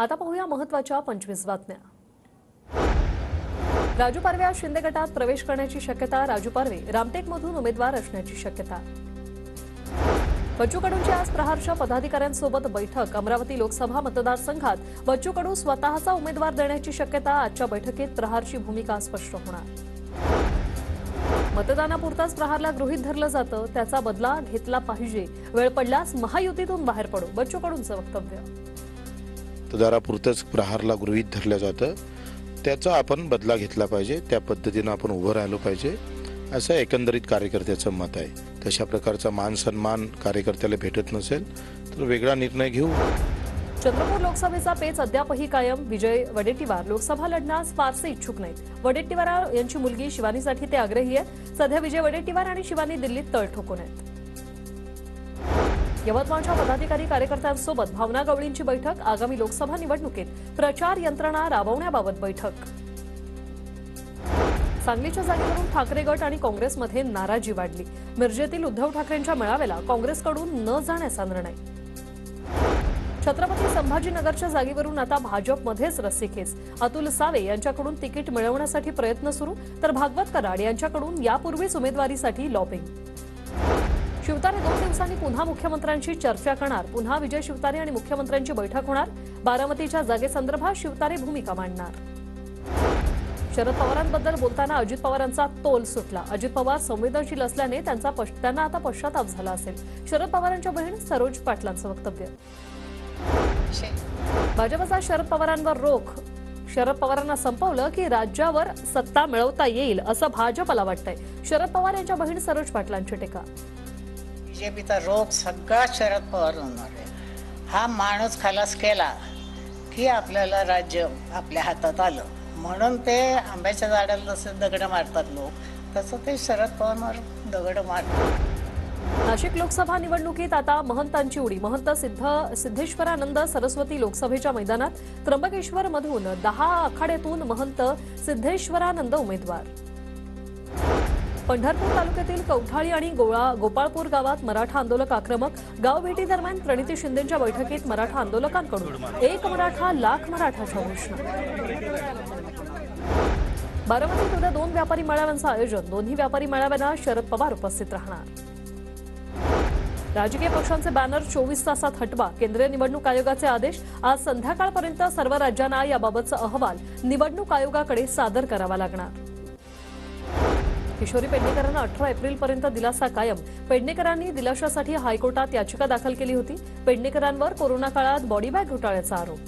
आता पाहूया महत्त्वाच्या 25 बातम्या। राजू पारवे आज शिंदे गटात प्रवेश करण्याची शक्यता। राजू पारवे रामटेकमधून उमेदवार असण्याची शक्यता। बच्चू कडूंची आज प्रहारच्या पदाधिकाऱ्यांसोबत बैठक। अमरावती लोकसभा मतदारसंघात बच्चू कडू स्वतःचा उमेदवार देण्याची शक्यता। आजच्या बैठकीत प्रहारची भूमिका स्पष्ट होणार। मतदानापुरताच प्रहारला गृहीत धरलं जातं, त्याचा बदला घेतला पाहिजे। वेळ पडल्यास महायुतीतून बाहेर पडू, बच्चू कडूंचं वक्तव्य। मतदानापुरतच प्रहारला गृहीत धरलं जातं, त्याचा आपण बदला घेतला पाहिजे, त्या पद्धतीने आपण उभं राहिलो पाहिजे, असं एकंदरीत कार्यकर्त्याचं मत आहे। तशा प्रकारचा मान सन्मान कार्यकर्त्याला भेटत नसेल तर वेगळा निर्णय घेऊ। चंद्रपूर लोकसभेचा पेच अद्यापही कायम। विजय वडेट्टीवार लोकसभा लढण्यास फारसे इच्छुक नाहीत। वडेट्टीवार यांची मुलगी शिवानीसाठी ते आग्रही आहेत। सध्या विजय वडेट्टीवार आणि शिवानी दिल्लीत तळ ठोकून आहेत। यवतमाळच्या पदाधिकारी कार्यकर्त्यांसोबत भावना गवळींची बैठक। आगामी लोकसभा निवडणुकीत प्रचार यंत्रणा राबवण्याबाबत बैठक। सांगलीच्या जागेवरून ठाकरे गट आणि काँग्रेसमध्ये नाराजी वाढली। मिरजेतील उद्धव ठाकरेंच्या मेळाव्याला काँग्रेसकडून न जाण्याचा निर्णय। छत्रपती संभाजीनगरच्या जागेवरून आता भाजपमध्येच रस्सीखेच। अतुल सावे यांच्याकडून तिकीट मिळवण्यासाठी प्रयत्न सुरू, तर भागवत कराड यांच्याकडून यापूर्वीच उमेदवारीसाठी लॉबिंग। शिवतारे 2 दिवसांनी पुन्हा मुख्यमंत्र्यांशी चर्चा करणार। पुन्हा विजय शिवतारे आणि मुख्यमंत्र्यांची बैठक होणार। बारामतीच्या जागेसंदर्भात शिवतारे भूमिका मांडणार। शरद पवारांबद्दल बोलताना अजित पवारांचा तोल सुटला। अजित पवार संवेदनशील असल्याने त्यांना आता पश्चाताप झाला असेल। शरद पवारांच्या बहीण सरोज पाटलांचं वक्तव्य। भाजपचा शरद पवारांवर रोख। शरद पवारांना संपवलं की राज्यावर सत्ता मिळवता येईल असं भाजपला वाटतंय। शरद पवार यांच्या बहीण सरोज पाटलांची टीका। बीजेपीचा रोग सगळा शरद पवार होणार आहे। हा माणूस खलास केला की आपल्याला राज्य आपल्या हातात आलं, म्हणून ते आंब्याच्या झाडाला जसे दगड मारतात लोक, तसं ते शरद पवार दगड मारतात। नाशिक लोकसभा निवडणुकीत आता महंतांची उडी। महंत सिद्धेश्वरानंद सरस्वती लोकसभेच्या मैदानात। त्र्यंबकेश्वर मधून 10 आखाड्यातून महंत सिद्धेश्वरानंद उमेदवार। पंढरपूर तालुक्यातील कवठाळी आणि गोपाळपूर गावात मराठा आंदोलक आक्रमक। गावभेटी दरम्यान प्रणिती शिंदेंच्या बैठकीत मराठा आंदोलकांकडून 1 मराठा लाख मराठाच्या घोषणा। बारामतीत उद्या 2 व्यापारी मेळाव्यांचं आयोजन। दोन्ही व्यापारी मेळाव्यांना शरद पवार उपस्थित राहणार। राजकीय पक्षांचे बॅनर 24 तासात हटवा। केंद्रीय निवडणूक आयोगाचे आदेश। आज संध्याकाळपर्यंत सर्व राज्यांना याबाबतचा अहवाल निवडणूक आयोगाकडे सादर करावा लागणार। किशोरी पेडणेकरांना 18 एप्रिलपर्यंत दिलासा कायम। पेडणेकरांनी दिलाशासाठी हायकोर्टात याचिका दाखल केली होती। पेडणेकरांवर कोरोना काळात बॉडी बॅग घोटाळ्याचा आरोप।